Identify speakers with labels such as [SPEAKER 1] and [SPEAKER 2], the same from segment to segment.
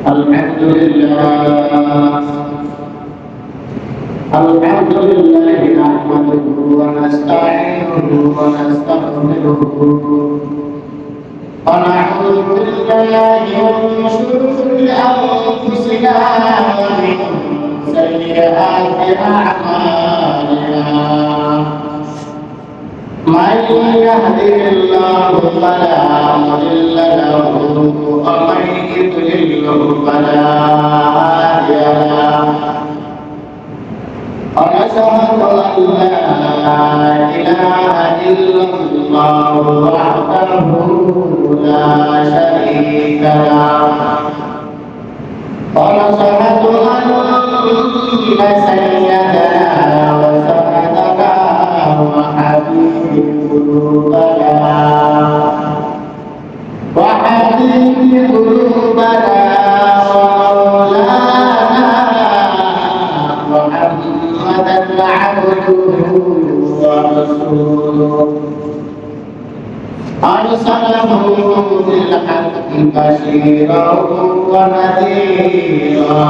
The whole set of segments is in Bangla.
[SPEAKER 1] الحمد لله نحمده ونستعينه ونستغفره ونعوذ بالله من شرور أنفسنا ومن سيئات أعمالنا من يهده الله فلا مضل له ومن يضلل فلا هادي له ونشهد أن لا إله إلا الله وحده لا شريك له ونشهد أن سيدنا وسندنا وحبيب قلوبنا ومولانا محمدا عبده ورسوله أرسله بالحق بشيرا ونذيرا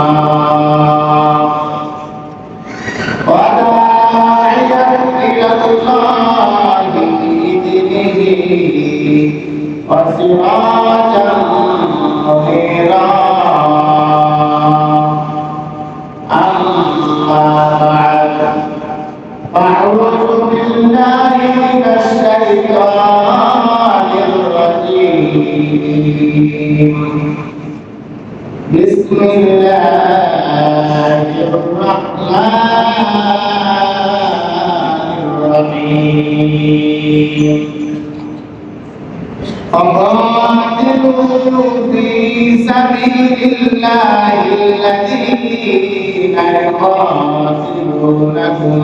[SPEAKER 1] وداعيا إلى الله بإذنه وسراجا منيرا أما بعد فأعوذ بالله من الشيطان الرجيم بسم الله الرحمن الرحيم فقاتلوا في سبيل الله الذين يقاتلونكم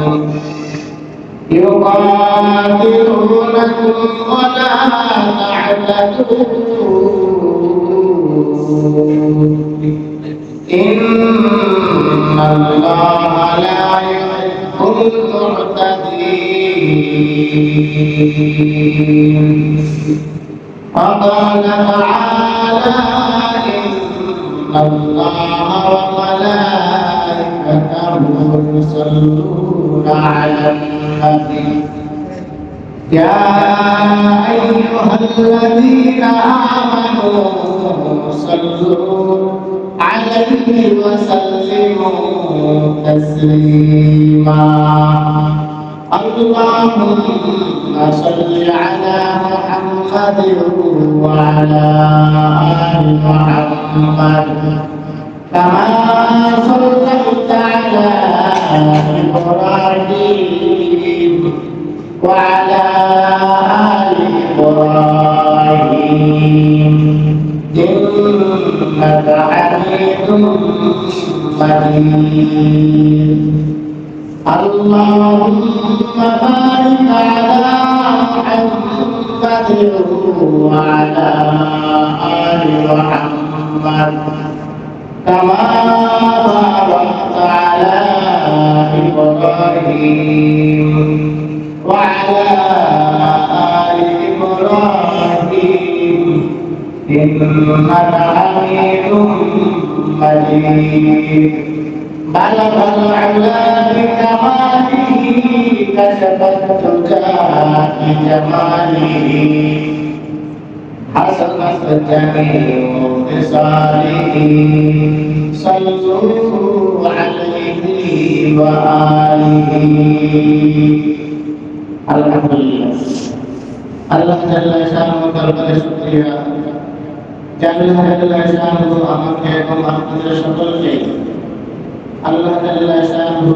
[SPEAKER 1] ولا تعتدوا إن الله لا يحب المعتدين وقال تعالى إن الله وملائكته يصلون على النبي يا أيها الذين آمنوا صلوا عليه وسلموا تسليما اللهم صل على محمد وعلى آل محمد كما صليت على إبراهيم وعلى آل إبراهيم إنك حميد مجيد اللهم بارك على محمد وعلى آل محمد كما باركت على إبراهيم وعلى آل إبراهيم إنك حميد مجيد بلغ العلا بكماله كشف الدجى بجماله حسنت جميع خصاله صلوا عليه وآله الحمد لله আল্লাহ জাল্লা শানুহু দরবারে শুকরিয়া জাল্লা জাল্লা শানুহু আমাকে এবং আপনাদের সকলকে আল্লাহ জাল্লা শানুহু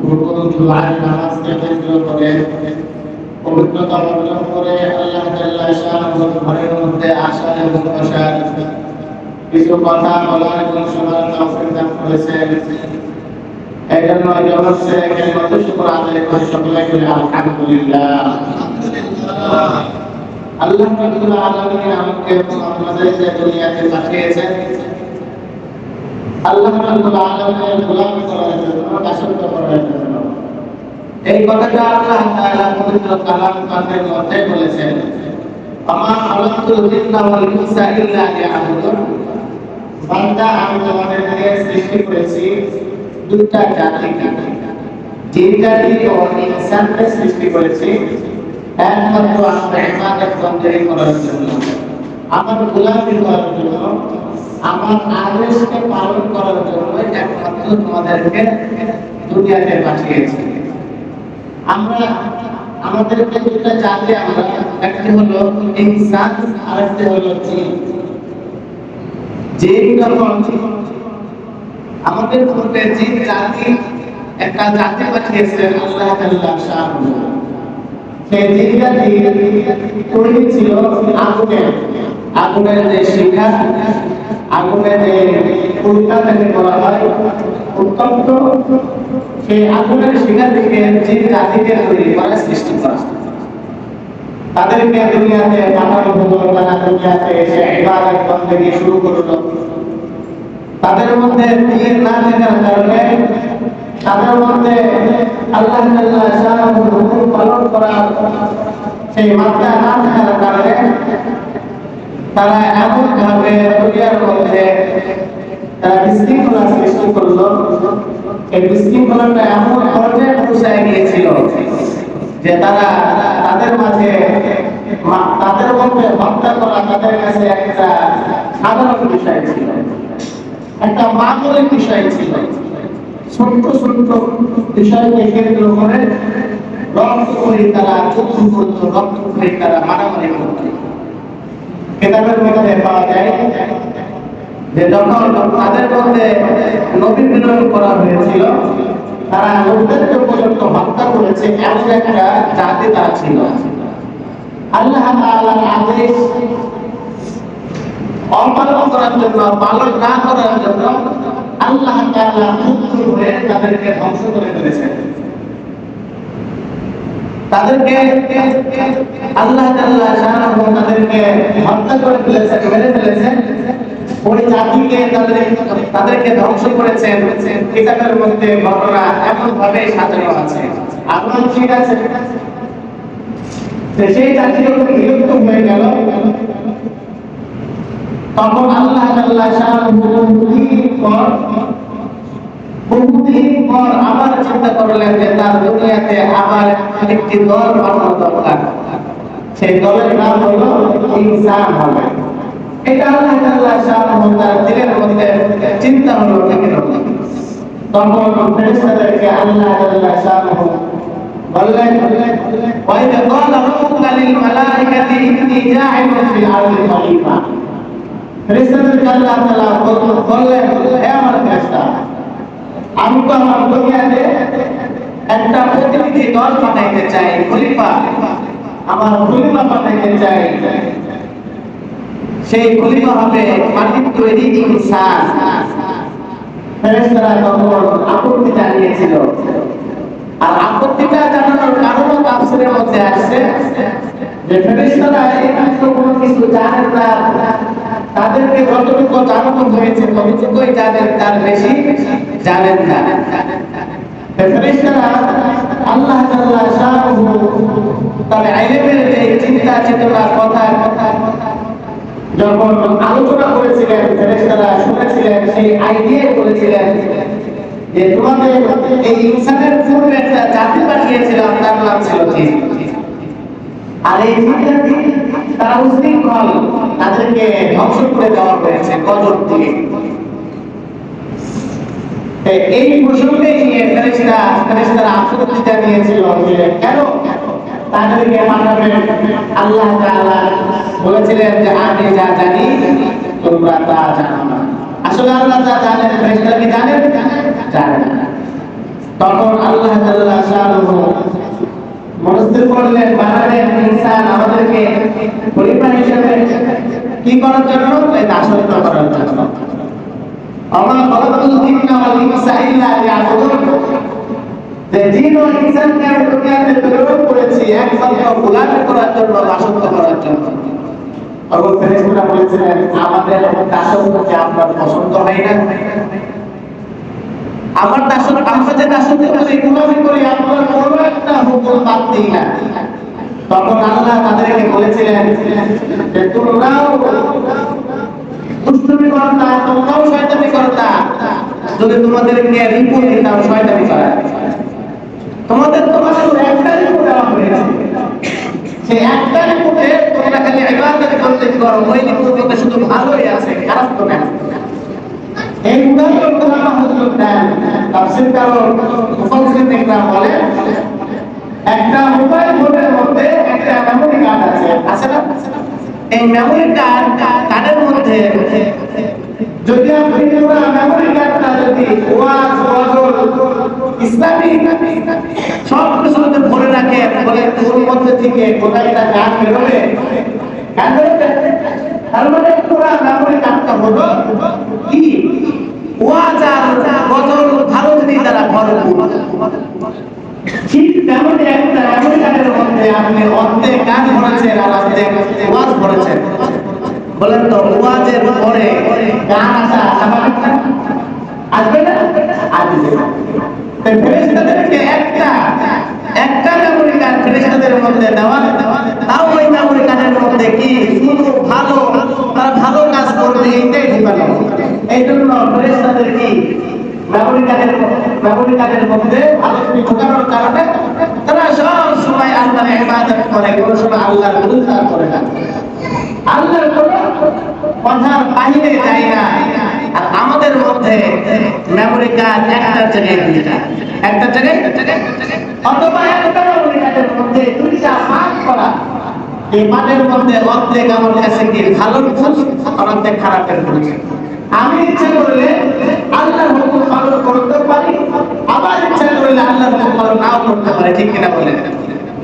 [SPEAKER 1] হুকুম দুআ নামাজকে কেন্দ্র করে পবিত্রতা অর্জন করে আল্লাহ জাল্লা শানুহু ঘরের মধ্যে আসার এবং বসার কিছু কথা বলার এবং শোনার তৌফিক দান করেছেন এই জন্য অবশ্যই কত শুকর আদায় করে সকলে বলে আলহামদুলিল্লাহ আল্লাহ রাব্বুল আলামিন আমাকে এবং আপনাদের যে দুনিয়াতে পাঠিয়েছেন আল্লাহ রাব্বুল আলামিনের গোলামি করার জন্য দাসত্ব করার জন্য এই কথাটা আল্লাহ তাআলা পবিত্র কালাম পাকের মধ্যে বলেছেন আমা খালাকুল জিন্না ওয়াল ইনসা ইল্লা লিয়াবুদুন বান্দা আমি তোমাদেরকে সৃষ্টি করেছি দুইটা জাতি, যে জাতি ও ইনসানকে সৃষ্টি করেছি একমাত্র আমার ইবাদত বন্দেগী করার জন্য, আমার গোলামি করার জন্য, আমার আদেশকে পালন করার জন্য একমাত্র তোমাদেরকে দুনিয়াতে পাঠিয়েছি। আমরা আমাদেরকে দুইটা জাতি, আমরা একটি হলো ইনসান আর একটি হলো জিন। জিন যখন আমাদের মধ্যে জিন জাতি একটা জাতি পাঠিয়েছিলেন আল্লাহ তাআলা শাআনহু, সেই জিন জাতি তৈরি ছিল আগুনের যে শিখা, আগুনের যে উল্কাটাকে বলা হয় উত্তপ্ত, সেই আগুনের শিখা থেকে জিন জাতিকে তৈরি করা, সৃষ্টি করা। তাদেরকে দুনিয়াতে পাঠানো হলো, তারা দুনিয়াতে এসে ইবাদত বন্দেগী শুরু করলো। তাদের মধ্যে দিন না থাকার কারণে, তাদের মধ্যে আল্লাহ তাআলা শাআনহুর হুকুম পালন করার সেই মাত্রা না থাকার কারণে তারা এমন ভাবে দুনিয়ার মধ্যে তারা বিশৃঙ্খলা সৃষ্টি করলো। এই বিশৃঙ্খলাটা এমন পর্যায়ে পৌঁছায় গিয়েছিল যে তারা তাদের মাঝে তাদের মধ্যে হত্যা করা তাদের কাছে একটা সাধারণ বিষয় ছিল, একটা মামুলি বিষয় ছিল। ছোট্ট ছোট্ট বিষয়কে কেন্দ্র করে রক্ত করে তারা যুদ্ধ করত, রক্ত করে তারা মারামারি করত। কিতাবের মধ্যে পাওয়া যায় যে যখন তাদের মধ্যে নবী প্রেরণ করা হয়েছিল, তারা লোকদেরকে পর্যন্ত হত্যা করেছে। এমন একটা জাতি তারা ছিল। আল্লাহ তাআলার আদেশ অপালন করার জন্য, পালন না করার জন্য আল্লাহ তাআলা মুক্ত হয়ে তাদেরকে ধ্বংস করে ফেলেছেন। তাদেরকে আল্লাহ তাআলা শাআনহু তাদেরকে হত্যা করে ফেলেছেন, মেরে ফেলেছেন। ওই জাতিকে তাদেরকে ধ্বংস করেছেন। কিতাবের মধ্যে ঘটনা এমন ভাবে সাজানো আছে। আপনার ঠিক আছে, সেই জাতি যখন বিলুপ্ত হয়ে গেল, তখন আল্লাহ তাআলা শাআনহু বহুদিন পর আবার চিন্তা করলেন যে তার দুনিয়াতে আবার একটি দল বানানো দরকার। সেই দলের নাম হলো ইনসান হবে। এটা আল্লাহ তাআলা শাআনহু তার দিলের মধ্যে চিন্তা হলো ঠিক হলো। তখন ফেরেশতাদেরকে আল্লাহ তাআলা শাআনহু বললেন, ওয়াইদা ক্বালা রাব্বুকা লিল মালাইকাতি ইন্নী জাইলুন ফিল আরদি খলিফা। ফেরেশতাদেরকে আল্লাহ তাআলা বললেন, হে আমার ফেরেশতা, আমি তো আমার দুনিয়াতে একটা প্রতিনিধি দল পাঠাইতে চাই, খলিফা, আমার খলিফা পাঠাইতে চাই। সেই খলিফা হবে মাটির তৈরি ইনসান। ফেরেশতারা তখন আপত্তি জানিয়েছিল, আর আপত্তিটা জানানোর কারণও তাফসীরের মধ্যে আসছে যে ফেরেশতারা এই কোনো কিছু জানেন না, তাদেরকে যতটুকু জানানো হয়েছে ততটুকুই জানেন, তার বেশি জানেন না। ফেরেশতারা আল্লাহ তাআলা শাআনহু তার ইলমের এই চিন্তা চেতনার কথা যখন আলোচনা করেছিলেন, ফেরেশতারা শুনেছিলেন, সেই আইডিয়া করেছিলেন যে তোমাদের এই ইনসানের পূর্বে একটা জাতি পাঠিয়েছিলাম, তার নাম ছিল জিন। আর এই জাতি তারা উশৃঙ্খল, তাদেরকে ধ্বংস করে দেওয়া হয়েছে গজব দিয়ে। এই প্রসঙ্গে নিয়ে ফেরেশতারা আপত্তি জানিয়েছিল যে কেন তাদেরকে পাঠাবেন। আল্লাহ তাআলা বলেছিলেন যে আমি যা জানি তোমরা তা জানো না। আসলে আল্লাহ যা জানেন ফেরেশতারা কি জানেন? জানেন না। তখন আল্লাহ তাআলা শাআনহু মনস্থির করলেন, বানালেন ইনসান আমাদেরকে খলিফা হিসেবে কি করার জন্য? দাসত্ব করার জন্য। আমরা খলাকাতুল জিন্না ওয়াল ইনসা ইল্লা লিয়াবুদুন, যে জিন ও ইনসানকে আমি দুনিয়াতে প্রেরণ করেছি একমাত্র গোলামি করার জন্য, দাসত্ব করার জন্য। তখন ফেরেশতারা বলেছিলেন, আমাদের দাসত্বকে আপনার পছন্দ হয় না? আমার দাসত্ব, আমরা যে দাসত্ব করি, গোলামি করি, আপনার কোনো একটা হুকুম বাদ দিই না। তখন আল্লাহ তাদেরকে বলেছিলেন যে তোমরাও দুষ্টুমি করতা, তোমরাও শয়তানি করতা, যদি তোমাদেরকে রিপোর্ট দিতাম শয়তানি করা, তোমাদের একটা রিপোর্ট দেওয়া হয়েছে, সেই একটা রিপোর্টে তোমরা খালি ইবাদত করতে করো, ওই রিপোর্টে শুধু ভালোই আছে, খারাপ তো না। এই উদাহরণ কোরআন হযরত দেন, তাফসীর কারণ মুফাসসির ইকরাম বলে একটা মোবাইল ফোনের মধ্যে একটা মেমরি কার্ড আছে, আছে না? এই মেমরি কার্ডের মধ্যে যদি আপনি মেমরি কার্ডটা যদি ওয়াজ ওয়াজল ইসলামী সব কিছু যদি ভরে রাখে, বলে ওর মধ্যে থেকে কোথায়টা গান বেরোবে, গান বেরোবে, তার মানে পুরো মেমরি কার্ডটা হলো কি ওয়াজ আর ওয়াজল ভালো জিনিস দ্বারা ভরপুর। ঠিক তেমনই একটা মেমরি কার্ডের মধ্যে আপনি অর্ধেক গান ভরেছেন আর অর্ধেক ওয়াজ ভরেছেন, বলেন তো ওয়াজের পরে গান আসা স্বাভাবিক না? আসবে না? আসবে। তাই ফেরেশতাদেরকে একটা মেমরি কার্ড ফেরেশতাদের মধ্যে দেওয়া, তাও ওই মেমরি কার্ডের মধ্যে কি শুধু ভালো, তারা ভালো কাজ করবে এইটাই ঠিকানা। এই জন্য ফেরেশতাদের কি মেমরি কার্ডের মধ্যে ভালো ঢোকানোর কারণে তারা সব সময় আল্লাহর ইবাদত করে, কোনো সময় আল্লাহর বিরুদ্ধে করে না, আল্লাহর কথার বাইরে যায় না। আর আমাদের মধ্যে মেমরি কার্ড একটা জায়গায় দুইটা, একটা জায়গায় অথবা একটা মেমরি কার্ডের মধ্যে দুইটা ভাগ করা, এই পাঠের মধ্যে অর্ধেক আমার কাছে কি ভালো ভুল, অর্ধেক খারাপের ভুল। আমি ইচ্ছা করলে আল্লাহর হুকুম পালন করতে পারি, আবার ইচ্ছা করলে আল্লাহর হুকুম পালন নাও করতে পারি, ঠিক কিনা বলেন?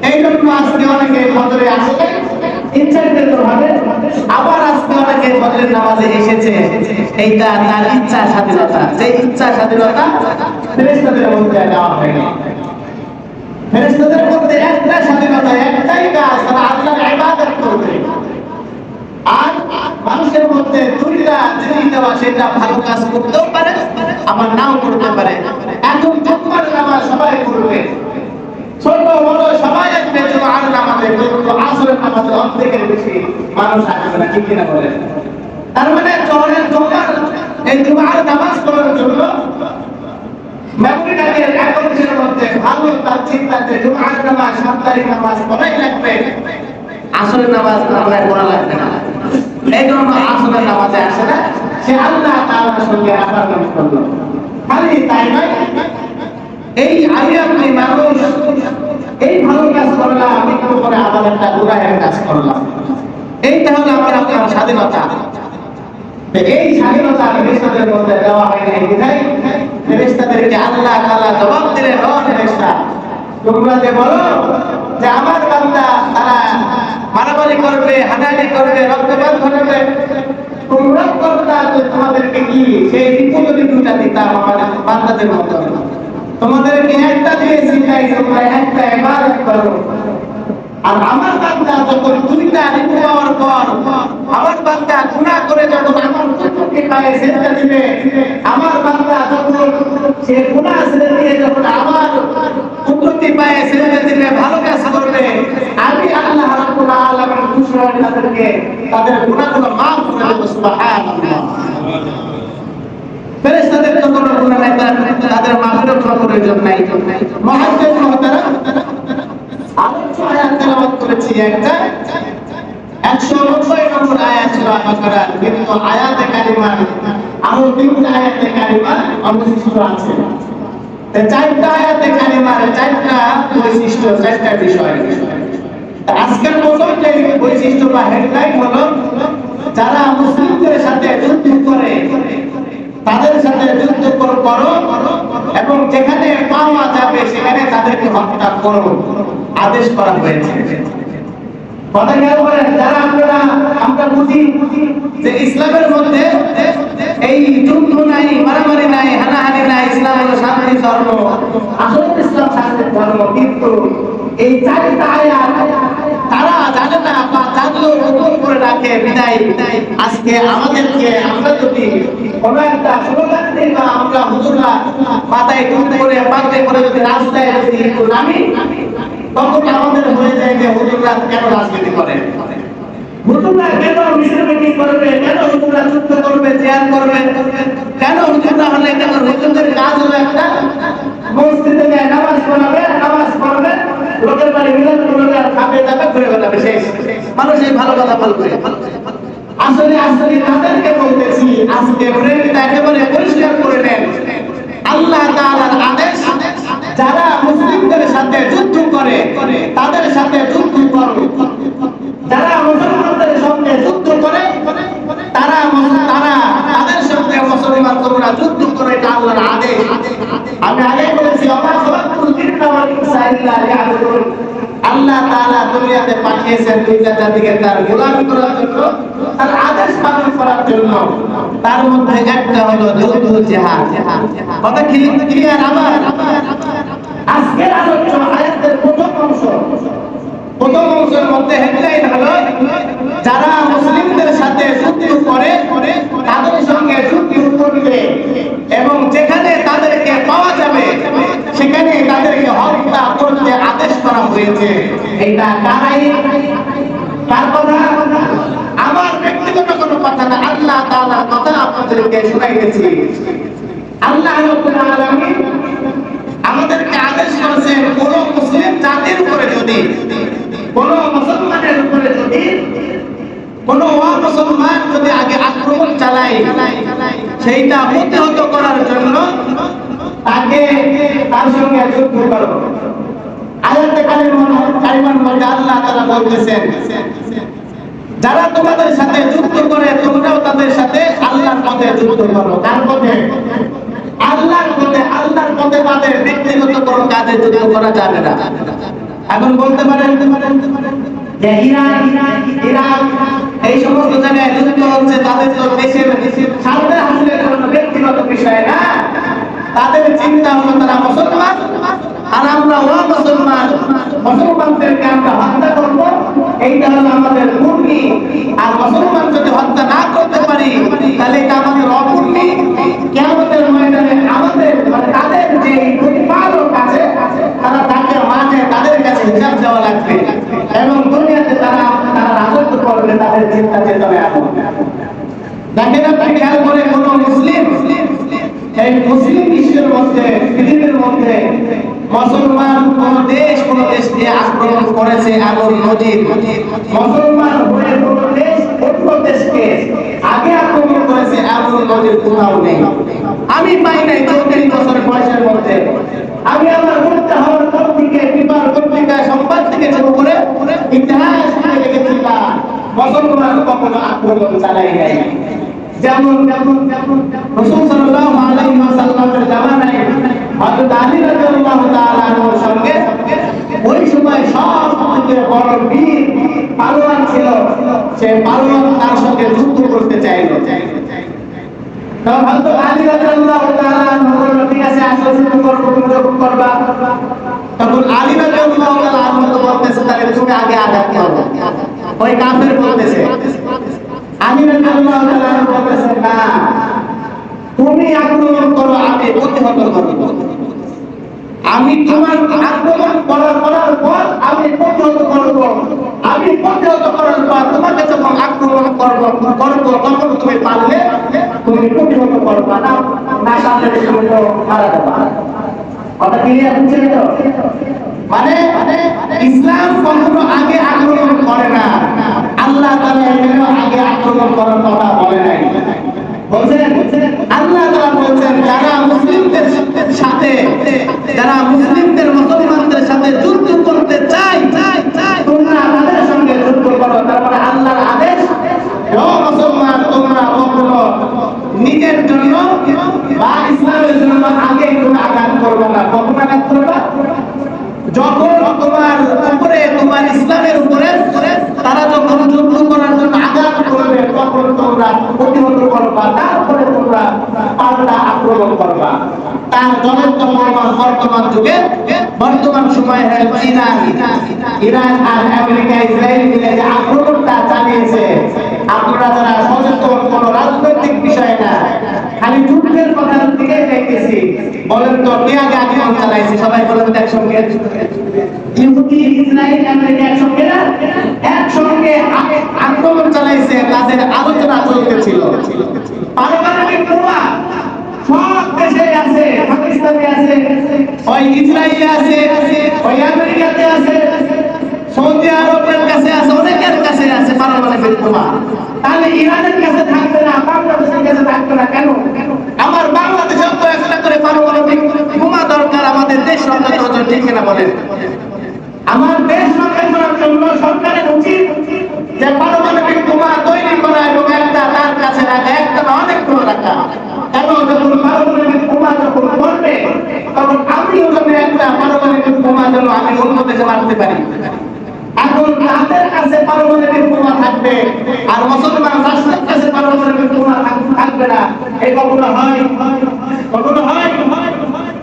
[SPEAKER 1] এই জন্য আজকে অনেকে ফজরে আসে ইচ্ছাকৃত ভাবে, আবার আজকে অনেকে ফজরের নামাজে এসেছে, এইটা তার ইচ্ছা স্বাধীনতা, যে ইচ্ছা স্বাধীনতা ফেরেশতাদের মধ্যে দেওয়া হয়নি। ফেরেশতাদের মধ্যে একটা স্বাধীনতা, একটাই কাজ, তারা আল্লাহর ইবাদত করবে। আর মানুষের মধ্যে দুইটা জিনিস দেওয়া, সেটা ভালো কাজ করতেও পারে আবার নাও করতে পারে। এখন জুমার নামাজ সবাই করবে, ছোট বড় সবাই আসবে জুমার নামাজে, কিন্তু আসরের নামাজে অর্ধেকের বেশি মানুষ আসবে না, ঠিক কিনা বলেন? তার মানে জোহরের জুমার এই জুমার নামাজ পড়ার জন্য মেমরি কার্ডের একাংশের মধ্যে ভালো তার চিন্তাতে জুমার নামাজ, সাপ্তাহিক নামাজ পড়াই লাগবে, আসরের নামাজ আপনার পড়া লাগবে না। এই জন্য আসরের নামাজে আসে না, সে আল্লাহ তাআলার সঙ্গে আসার করলো। খালি তাই নয়, এই আগে আপনি মানুষ এই ভালো কাজ করলাম, আমি করে আবার একটা গুনাহের কাজ করলাম, এইটা হলো আমার আপনার স্বাধীনতা। এই স্বাধীনতা ফেরেশতাদের মধ্যে দেওয়া হয় নাই, বিধায় ফেরেশতাদেরকে আল্লাহ তাআলা জবাব দিলেন, ও ফেরেশতা, তোমরা যে বলো যে আমার বান্দা তারা মারামারি করবে, হানাহানি করবে, রক্তপাত করবে, তোমরা করতা যে তোমাদেরকে কি সেই রিপোর্ট দুটা দিতাম আমার বান্দাদের মতো, তোমাদেরকে একটা দিয়েছি তাই তোমরা একটা ইবাদত করো। আর আমার বান্দা যখন দুইটা ঋতু পাওয়ার পর আমার বান্দা গুনাহ করে যখন আমার কুদরতি পায়ে সেজদা দিবে, আমার বান্দা যখন সে গুনাহ ছেড়ে দিয়ে যখন আমার কুদরতি পায়ে সেজদা দিবে, ভালো কাজ করবে, আমি আল্লাহ রাব্বুল আলামিন খুশি হয়ে তাদেরকে তাদের গুনাহগুলো মাফ করে দেব। সুবহানাল্লাহ। ফেরেশতাদের তো কোনো গুনাহ নাই, তাদের মাফেরত করার প্রয়োজন নাই। মুহাদ্দিস মুহতারাম, আলোচ্য আয়াত তেলাওয়াত করেছি একটা 190 নম্বর আয়াত ছিল বাকারার, কিন্তু আয়াতে কারিমা আরো 3টা আয়াতে কারিমা অবশিষ্ট আছে। এই 4টা আয়াতে কারিমার 4টা বৈশিষ্ট্য, 4টা বিষয়। আজকের মূল যে বৈশিষ্ট্য বা হেডলাইন হলো, যারা মুসলিমদের সাথে যুদ্ধ করে তাদের সাথে যুদ্ধ করো এবং যেখানে পাওয়া যাবে সেখানে তাদেরকে হত্যা করো, আদেশ করা হয়েছে। কথা খেয়াল করেন, যারা আমরা বুঝি যে ইসলামের মধ্যে এই যুদ্ধ নাই, মারামারি নাই, হানাহানি নাই, ইসলাম হলো শান্তির ধর্ম, আসলে ইসলাম শান্তির ধর্ম, কিন্তু এই 4টা আয়াত তারা জানে না বা জানলেও গোপন করে রাখে, বিদায় আজকে আমাদেরকে, আমরা যদি কোনো একটা স্লোগান দিই বা আমরা হুজুররা মাথায় টুপি করে পাগড়ি করে যদি রাস্তায় যদি একটু নামি, তখন আমাদের হয়ে যায় যে হুজুররা কেন রাজনীতি করে,
[SPEAKER 2] হুজুররা কেন মিছিল মিটিং করবে, কেন হুজুররা যুদ্ধ করবে, জিহাদ করবে, কেন হুজুররা হলে কেন হুজুরদের কাজ হলো একটা মসজিদে গিয়ে নামাজ পড়াবে, নামাজ পড়বে, লোকের বাড়ি মিলাদ করবে আর খাবে দাবে ঘুরে বেড়াবে, শেষ। মানুষ এই ভালো কথা বলবে। আসলে আসলে তাদেরকে বলতেছি, আজকে ব্রেনটা একেবারে পরিষ্কার করে নেন। আল্লাহ তাআলার আদেশ, যারা মুসলিমদের সাথে যুদ্ধ করে তাদের সাথে যুদ্ধ করো, যারা মুসলমানদের সঙ্গে যুদ্ধ করে তারা তাদের সঙ্গে মুসলমান তোমরা যুদ্ধ করে, এটা আল্লাহর আদেশ। আমি আগে বলেছি আল্লাহ তাআলা দুনিয়াতে পাঠিয়েছেন দুইটা জাতিকে তার গোলামি করার জন্য, তার আদেশ পালন করার জন্য। তার মধ্যে একটা হলো যুদ্ধ, জিহাদ। কথা ক্লিয়ার? আমার আজকের আলোচ্য আয়াতের প্রথম অংশের মধ্যে হেডলাইন হলো যারা মুসলিমদের সাথে যুদ্ধ করে তাদের সঙ্গে যুদ্ধ করবে এবং যেখানে তাদেরকে পাওয়া যাবে সেখানে তাদেরকে হত্যা করতে আদেশ করা হয়েছে। এটা কারাই? কার কথা? আমার ব্যক্তিগত কোনো কথা না, আল্লাহ তাআলার কথা আপনাদেরকে শোনাইতেছি। আল্লাহ রাব্বুল আলামিন আমাদেরকে আদেশ করেছেন, কোন মুসলিম জাতির উপরে যদি, কোন মুসলমানের উপরে যদি কোন মুসলমান যদি আগে আক্রমণ চালায়, সেইটা প্রতিহত করার জন্য তাকে তার সঙ্গে যুদ্ধ করো। আয়াতে কারিমার মধ্যে আল্লাহ তাআলা বলতেছেন, যারা তোমাদের সাথে যুদ্ধ করে তোমরাও তাদের সাথে আল্লাহর পথে যুদ্ধ করো। কার পথে? আল্লাহর পথে। আল্লাহর পথে তাদের ব্যক্তিগত কোনো কাজে যুদ্ধ করা যাবে না। এখন বলতে পারেন যে ইরান, ইরাক, এই সমস্ত জায়গায় যুদ্ধ হচ্ছে, তাদের তো দেশের স্বার্থ হাসিলের জন্য ব্যক্তিগত বিষয় না। তাদের চিন্তা হলো তারা মুসলমান আর আমরা মুসলমান, মুসলমানদেরকে আমরা হত্যা করবো, এইটা হলো আমাদের পূর্ণি। আর মুসলমান যদি হত্যা না করতে পারি তাহলে এটা আমাদের অপূর্ণি। কিয়ামতের ময়দানে আমাদের তাদের যে প্রতিপালক আছে তারা তাকে মাঝে তাদের কাছে হিসাব দেওয়া লাগবে এবং দুনিয়াতে তারা রাজত্ব করবে তাদের চিন্তা চেতনায় আসবে। দেখেন আপনি খেয়াল করে, কোন মুসলিম এই মুসলিম বিশ্বের মধ্যে, পৃথিবীর মধ্যে মুসলমান কোন দেশকে আক্রমণ করেছে এমন নজির, মুসলমান হয়ে কোন দেশ অন্য দেশকে আগে আক্রমণ করেছে এমন নজির কোথাও নেই। আমি পাই নাই 34 বছর বয়সের মধ্যে। আমি আমার মুক্ত হওয়ার পর থেকে পেপার পত্রিকায় সংবাদ থেকে শুরু করে ইতিহাস থেকে দেখেছিলাম মুসলমান কখনো আক্রমণ চালাই নাই। যেমন রাসূল সাল্লাল্লাহু আলাইহি ওয়াসাল্লামের জামানায় হযরত আলী রাদিয়াল্লাহু তাআলা আনহুর সঙ্গে ওই সময় সবথেকে বড় বীর পালোয়ান ছিল, সে পালোয়ান তার সঙ্গে যুদ্ধ করতে চাইল। তখন হযরত আলী রাদিয়াল্লাহু তাআলা আনহু বলল, ঠিক আছে, আসো যুদ্ধ করব, তুমি যুদ্ধ করবা। তখন আলী রাদিয়াল্লাহু তাআলা আনহু বলতেছে, তাহলে তুমি আগে আঘাত করো। ওই কাফের বলতেছে, আলী রাদিয়াল্লাহু তাআলা আনহু বলতেছে, না, তুমি আক্রমণ করো, আমি প্রতিহত করব। আমি তোমার আক্রমণ করার পর আমি প্রতিহত করব। আমি প্রতিহত করার পর তোমাকে যখন আক্রমণ করব তখন তুমি পারলে তুমি প্রতিহত করবা, না পারলে তুমি তো মারা যাবা। কথা ক্লিয়ার হচ্ছে তো? মানে ইসলাম কখনো আগে আক্রমণ করে না। আল্লাহ তাআলা এখানে আগে আক্রমণ করার কথা বলে নাই। বলছেন আল্লাহ তাআলা বলছেন, যারা মুসলিমদের সাথে, যারা মুসলিমদের মুসলমানদের সাথে যুদ্ধ করতে চায় তোমরা তাদের সঙ্গে যুদ্ধ করো। তারপরে আল্লাহর আদেশ, ও মুসলমান, তোমরা কখনো নিজের জন্য বা ইসলামের জন্য আগে কোনো আঘাত করবে না। কখন আঘাত করবে? যখন তোমার উপরে, তোমার ইসলামের উপরে তারা যখন যুদ্ধ করার জন্য আঘাত করবে তখন তোমরা প্রতিহত করবা, তারপরে তোমরা পাল্টা আক্রমণ করবা। তার জ্বলন্ত প্রমাণ বর্তমান যুগে, বর্তমান সময়ে ইরান আর আমেরিকা ইসরায়েল মিলে যে আক্রমণটা চালিয়েছে, আপনারা যারা সচেতন, কোন রাজনৈতিক বিষয় না, খালি যুদ্ধের কথার দিকে যাইতেছি, বলেন তো কে আগে আক্রমণ চালাইছে? সবাই বলেন একসঙ্গে। ইহুদি, ইসরায়েল, আমেরিকা একসঙ্গে আক্রমণ চালাইছে, তাদের আলোচনা চলতেছিল। পারমাণবিক বোমা সব দেশে আছে, পাকিস্তানে আছে, ওই ইসরায়েলে আছে, ওই আমেরিকাতে আছে, সৌদি আরবের কাছে আছে, অনেকের কাছে আছে পারমাণবিক বোমা। তাহলে ইরানের কাছে থাকবে না, বাংলাদেশের কাছে থাকবে না কেন? আমার বাংলাদেশের তো একটা করে পারমাণবিক বোমা দরকার আমাদের দেশ রক্ষা করার জন্য, ঠিক না বলেন? আমার দেশ রক্ষা করার জন্য সরকারের উচিত যে পারমাণবিক বোমা তৈরি করা এবং একটা তার কাছে রাখা, একটা না অনেকগুলো রাখা। এবং যখন পারমাণবিক বোমা যখন করবে তখন আমিও যেন একটা পারমাণবিক বোমা যেন আমি অন্য দেশে মারতে পারি। এখন তাদের কাছে পারমাণবিক বোমা থাকবে আর মুসলমান রাষ্ট্রের কাছে পারমাণবিক বোমা থাকবে না, এই কখনো হয়? কখনো হয়?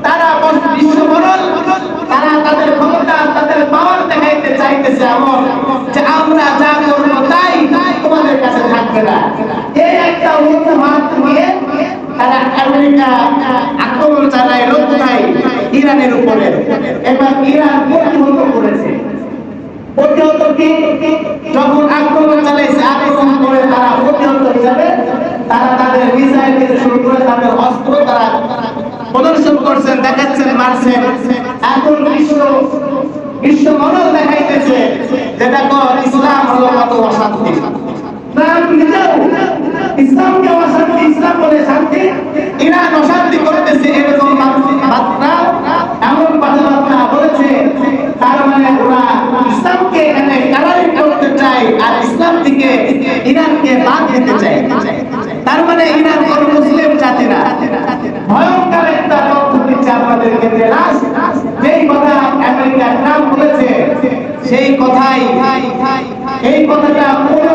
[SPEAKER 2] তারা বিশ্বমরণ, তারা তাদের ক্ষমতা, তাদের পাওয়ার দেখাইতে চাইতেছে এমন যে আমরা যা করবো তাই তোমাদের কাছে থাকবে না। এই একটা অজুহাত নিয়ে তারা আমেরিকা আক্রমণ চালায় রোধনায় ইরানের উপরে। এবার ইরান প্রতিহত করেছে। প্রতিহত কি? যখন আক্রমণ চালাইছে, আক্রমণ করে তারা প্রতিহত হিসাবে তারা তাদের মিসাইল থেকে শুরু করে তাদের অস্ত্র তারা প্রদর্শন করছেন, দেখাচ্ছেন, মারছেন। এখন বিশ্ব মনোল দেখাইতেছে যে দেখো ইসলাম হলো কত অশান্তি। ইসলামকে অশান্তি, ইসলাম বলে শান্তি। ইরান অশান্তি করতেছে এরকম বার্তা, এমন কথাবার্তা বলেছে, তার মানে ওরা ইসলামকে এখানে কালারিং করতে চায় আর ইসলাম থেকে ইরানকে বাদ দিতে চায়। তার মানে ইরান কোন মুসলিম জাতি না। ভয়ঙ্কর একটা তথ্য দিচ্ছে আপনাদেরকে যে যেই কথা আমেরিকা ট্রাম্প বলেছে সেই কথাই, এই কথাটা পুরো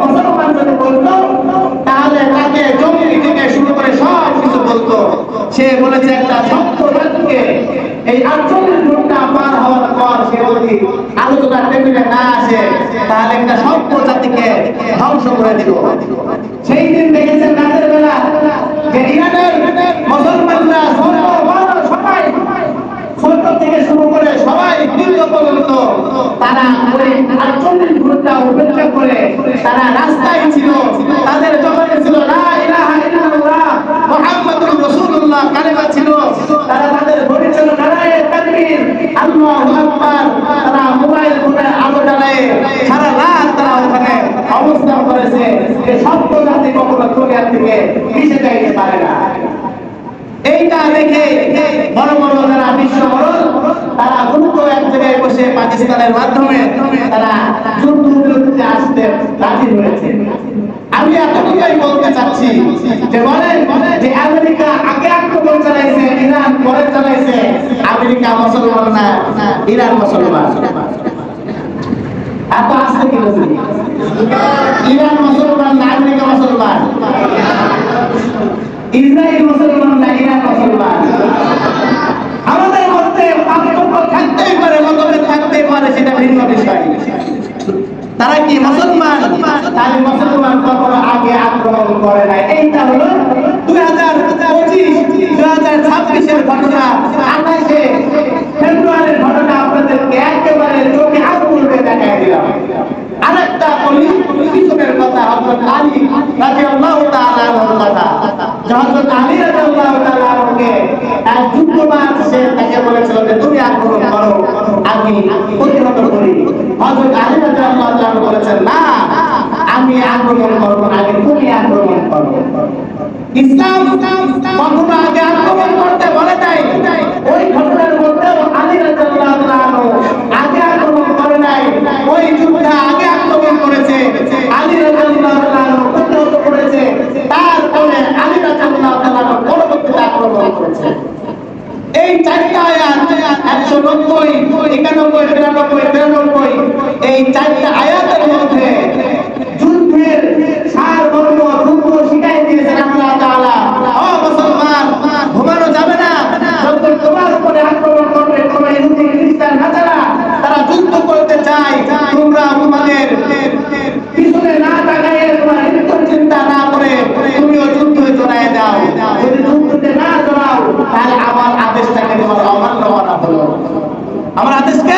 [SPEAKER 2] মুসলমান যদি বলতো তাহলে তাকে জঙ্গি থেকে শুরু করে সব কিছু বলতো। সে বলেছে একটা সত্য জাতিকে এই 48 ঘন্টা পার হওয়ার পর সে যদি আলোচনার টেবিলে না আসে তাহলে একটা সভ্য জাতিকে ধ্বংস করে দিল। সেই দিন দেখেছেন রাতের বেলা যে ইরানের মুসলমানরা সবাই ছোট থেকে শুরু করে সবাই বৃদ্ধ পর্যন্ত তারা ওই 48 ঘন্টা উপেক্ষা করে তারা রাস্তায় ছিল। তাদের জবানে ছিল লা ইলাহা ইল্লাল্লাহ মুহাম্মাদুর রাসূলুল্লাহ কালেমা ছিল। তারা তাদের ঘরে ছিল নারায়ে তাকবীর, আল্লাহু আকবার। তারা মোবাইল ফোনে আলো জ্বালায় সারা রাত তারা ওখানে অবস্থান করেছে। এই সভ্য জাতি কখনো দুনিয়া থেকে পিছিয়ে যাইতে পারে না। এইটা দেখে বড় বড় যারা বিশ্বমরণ তারা দ্রুত এক জায়গায় বসে পাকিস্তানের মাধ্যমে তারা যুদ্ধে আসতে রাজি হয়েছে। আমি এতটুকুই বলতে চাচ্ছি যে বলেন যে আমেরিকা আগে আক্রমণ চালাইছে, ইরান পরে চালাইছে। আমেরিকা মুসলমান না, ইরান মুসলমান। এত আসতে কি বলছি? ইরান মুসলমান না, আমেরিকা মুসলমান। ইসরায়েল মুসলমান না, ইরান মুসলমান। আমাদের মধ্যে পার্থক্য থাকতেই পারে, মতভেদ থাকতেই পারে, সেটা ভিন্ন বিষয়। তারা কি মুসলমান? তাহলে মুসলমান কখনো আগে আক্রমণ করে নাই। এইটা হলো 2026-2026-এর ঘটনা। 28শে ফেব্রুয়ারির ঘটনা আপনাদেরকে একেবারে চোখে আঙুল দিয়ে দেখাই দিলাম। আরেকটা বলি পিছনের কথা, হযরত আলী রাদিয়াল্লাহু তাআলা আনহুর কথা। হযরত আলী রাদিয়াল্লাহু তাআলা আনহুকে এক যুদ্ধবাজ সে তাকে বলেছিল যে তুমি আক্রমণ করো, আমি প্রতিহত করি। হযরত আলী রাদিয়াল্লাহু তাআলা বলেছেন না, আমি আক্রমণ করব না, আগে তুমি আক্রমণ করো। ইসলাম কখনো আগে আক্রমণ করতে বলে নাই। ওই ঘটনার মধ্যেও আলী রাদিয়াল্লাহু তাআলা আগে আক্রমণ করে নাই। ওই যুদ্ধে আগে আক্রমণ করেছে, আলী রাদিয়াল্লাহু তাআলা প্রতিহত করেছে। তারপরে আলী রাদিয়াল্লাহু তাআলা পরবর্তীতে আক্রমণ করেছে। এই চারটা আয়াত 190, 91, 92, 93 এই চারটা আয়াতের মধ্যে যুদ্ধের সারমর্ম যুদ্ধ শিখাই দিয়েছেন আল্লাহ তাআলা। ও মুসলমান, ঘুমানো যাবে না। যখন তোমার উপরে আক্রমণ করবে কোন ইহুদি, খ্রিস্টান, নাসারা, তারা যুদ্ধ করতে চায়, তোমরা তোমাদের পিছনে না তাকায়, তোমার মৃত্যুর চিন্তা না করে তুমিও যুদ্ধে জড়ায় দাও। যদি যুদ্ধে না জড়াও তাহলে আমার আদেশটাকে তোমার অমান্য করা হলো। আমার আদেশকে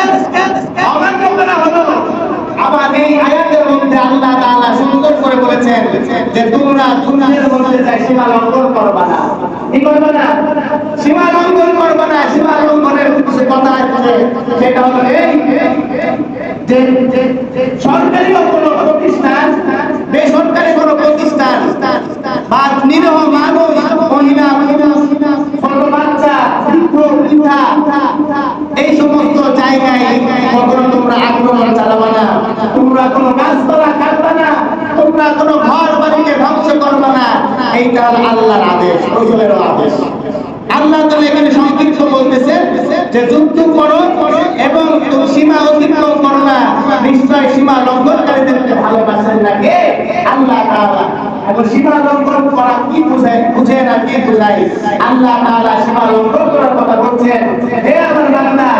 [SPEAKER 2] তোমরা দুনিয়ার মধ্যে যাই সীমা লঙ্ঘন করবা না, কি করবা না? সীমা লঙ্ঘন করবা না। সীমা লঙ্ঘনের কিছু কথা আছে, সেটা হলো এই যে সরকারি কোনো প্রতিষ্ঠান, বেসরকারি কোনো প্রতিষ্ঠান বা নিরীহ মানুষ, মহিলা, পুরুষ, ছোট বাচ্চা, বৃদ্ধ, বৃদ্ধা, এই সমস্ত জায়গায় কখনো তোমরা আক্রমণ চালাবা না, তোমরা কোনো গাছপালা কাটবা না, তোমরা কোনো ঘর বাড়িকে ধ্বংস করবা না। এইটা হলো আল্লাহর আদেশ, রসুলের আদেশ। আল্লাহ তাআলা এখানে সংক্ষিপ্ত বলতেছে যে যুদ্ধ করো এবং সীমা অতিক্রম করো না, নিশ্চয় সীমা লঙ্ঘনকারীদেরকে ভালোবাসেন না কে? আল্লাহ তাআলা। এখন সীমা লঙ্ঘন করা কি বোঝায়, বুঝে না কি বোঝায়? আল্লাহ তাআলা সীমা লঙ্ঘন করার কথা বলছেন। হে আমার বান্দা,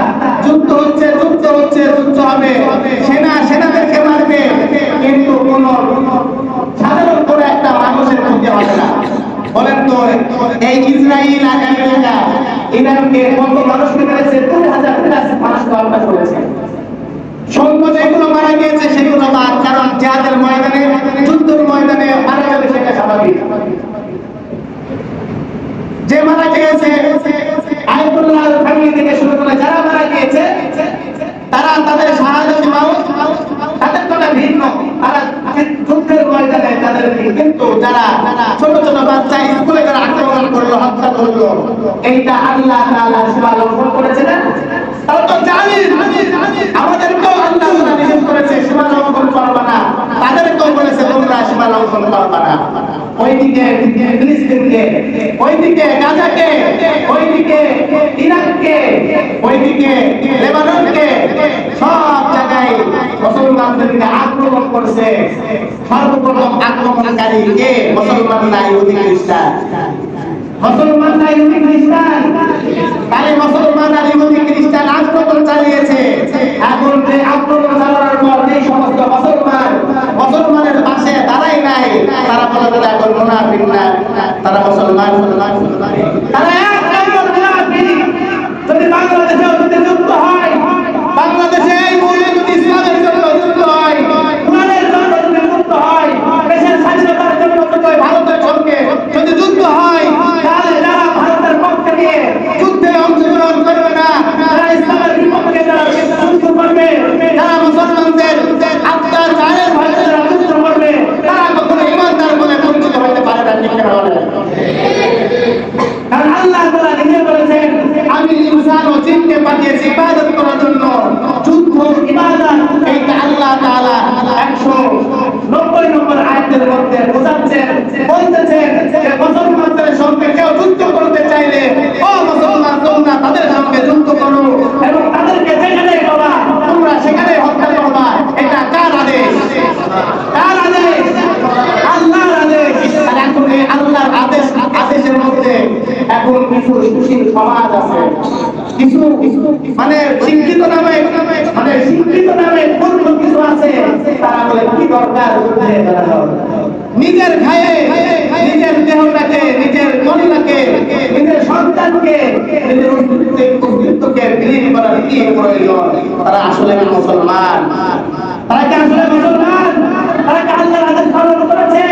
[SPEAKER 2] যুদ্ধ হচ্ছে, যুদ্ধ হচ্ছে, যুদ্ধ হবে, সেনা সেনাদেরকে মারবে, কিন্তু কোন সাধারণ করে একটা মানুষের মধ্যে হবে না। বলেন তো, এই ইসরায়েল আর আমেরিকা ইরানকে কত মানুষকে মেরেছে? 2000 প্লাস মানুষকে হত্যা করেছে। সৈন্য যেগুলো মারা গিয়েছে সেগুলো বাদ, কারণ জিহাদের ময়দানে, যুদ্ধের ময়দানে মারা যাবে, সেটা স্বাভাবিক। যে মারা গিয়েছে আয়াতুল্লাহ ফ্যামিলি থেকে শুরু করে যারা মারা গিয়েছে, তারা তাদের শাহাদাত মাউত, তাদের কথা ভিন্ন, তারা যুদ্ধের ময়দানে তাদের, কিন্তু যারা ছোট ছোট বাচ্চা স্কুলে যারা আক্রমণ করলো, হত্যা করলো, এইটা আল্লাহ তাআলা সীমা লঙ্ঘন করেছে না? তারা তো জানে আমাদেরকেও আল্লাহ তাআলা নিষেধ করেছে সীমা লঙ্ঘন করবা না, তাদেরকেও বলেছে তোমরা সীমা লঙ্ঘন করবা না। ওইদিকে ফিলিস্তিনকে, ওইদিকে গাজাকে, ওইদিকে ইরাককে, ওইদিকে লেবাননকে, সব জায়গায় মুসলমানদেরকে আক্রমণ করছে। সর্বপ্রথম আক্রমণকারী কে? মুসলমান না ইহুদি খ্রিস্টান? মুসলমান না ইহুদি খ্রিস্টান? তাহলে মুসলমান আর ইহুদি খ্রিস্টান আক্রমণ চালিয়েছে। এখন যে আক্রমণ চালানোর পর এই সমস্ত মুসলমানের পাশে দাঁড়াই নাই, তারা বলে দিল এখন মুনাফিক না, তারা মুসলমান। তারা এক নম্বর মুনাফিক। যদি বাংলাদেশেও যদি যুদ্ধ হয়, বাংলাদেশে এই মুহূর্তে যদি ইসলামের জন্য যুদ্ধ হয়, কোরআনের জন্য যদি যুদ্ধ হয়, দেশের স্বাধীনতার জন্য যুদ্ধ হয়, ভারতের সঙ্গে যদি যুদ্ধ হয়, তাহলে যারা ভারতের পক্ষে নিয়ে যুদ্ধে অংশগ্রহণ করবে না, যারা ইসলামের বিপক্ষে যারা যুদ্ধ করবে, যারা মুসলমানদের আত্মার গায়ের ভাগে যারা যুদ্ধ করবে, তারা কখনো ইমানদার বলে পরিচিত হতে পারে না। ঠিক না বলেন? কারণ আল্লাহ তাআলা নিজে বলেছেন, আমি ইনসান ও জিনকে পাঠিয়েছি ইবাদত করার জন্য। যুদ্ধ ইবাদত, এইটা আল্লাহ তাআলা 190 নম্বর আয়াতের মধ্যে বোঝাচ্ছেন, বলতেছেন যে মুসলমানদের সঙ্গে কেউ যুদ্ধ করতে চাইলে, ও মুসলমান, তোমরা তাদের সঙ্গে যুদ্ধ করো এবং তাদেরকে যেখানে পাবা তোমরা সেখানে হত্যা করবা। এটা কার আদেশ? কার আদেশ? আল্লাহর আদেশ। আর এখন এই আল্লাহর আদেশের মধ্যে এখন কিছু সুশীল সমাজ আছে, কিছু মানে শিক্ষিত নামে মূর্খ কিছু আছে, তারা বলে কি দরকার যুদ্ধে বেরোনো? নিজের গায়ে, নিজের দেহটাকে, নিজের কন্যাকে, নিজের সন্তানকে, নিজের অস্তিত্বকে বিলীন করার কি প্রয়োজন? তারা আসলে মুসলমান? তারা কি আসলে মুসলমান? তারা কি আল্লাহর আদেশ পালন করেছে?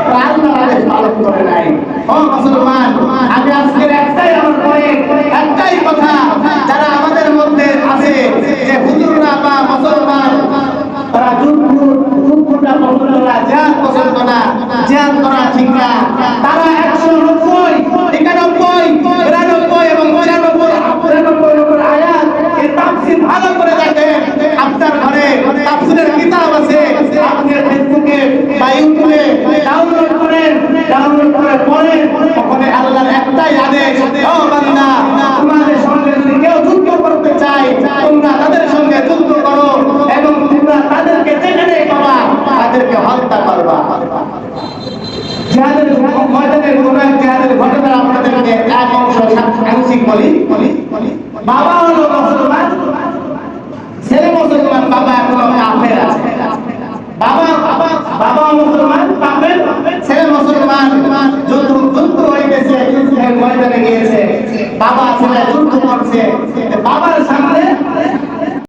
[SPEAKER 2] তারা আল্লাহর আদেশ পালন করে নাই। ও মুসলমান, আমি আজকের একটাই কথা, যারা আমাদের মধ্যে আছে যে হুজুররা বা মুসলমান, তারা যুদ্ধটা পছন্দ না, জিহাদ পছন্দ না, জিহাদ করা ঠিক না। তারা 190, 91, 92 এবং 93 নম্বর আয়াত এই তাফসীর ভালো করে দেখেন। আপনার ঘরে তাফসীরের কিতাব আছে, আপনি ফেসবুকে বা ইউটিউবে ডাউনলোড করে পড়েন। ওখানে আল্লাহর একটাই আদেশ, ও বান্দা, তোমাদের সঙ্গে যদি কেউ যুদ্ধ করতে চায়, তোমরা তাদের সঙ্গে যুদ্ধ করো এবং তোমরা তাদেরকে যেখানে পাবা তাদেরকে হত্যা করবা। জিহাদের ময়দানের কোন এক জিহাদের ঘটনা আপনাদেরকে এক অংশ আংশিক বলি। বাবা হলো মুসলমান, ছেলে মুসলমান, বাবা এখনো কাফের আছে। বাবা মুসলমান, কাফের, ছেলে মুসলমান। যুদ্ধ হয়ে গেছে, যুদ্ধের ময়দানে গিয়েছে, বাবা ছেলে যুদ্ধ করছে, বাবার সামনে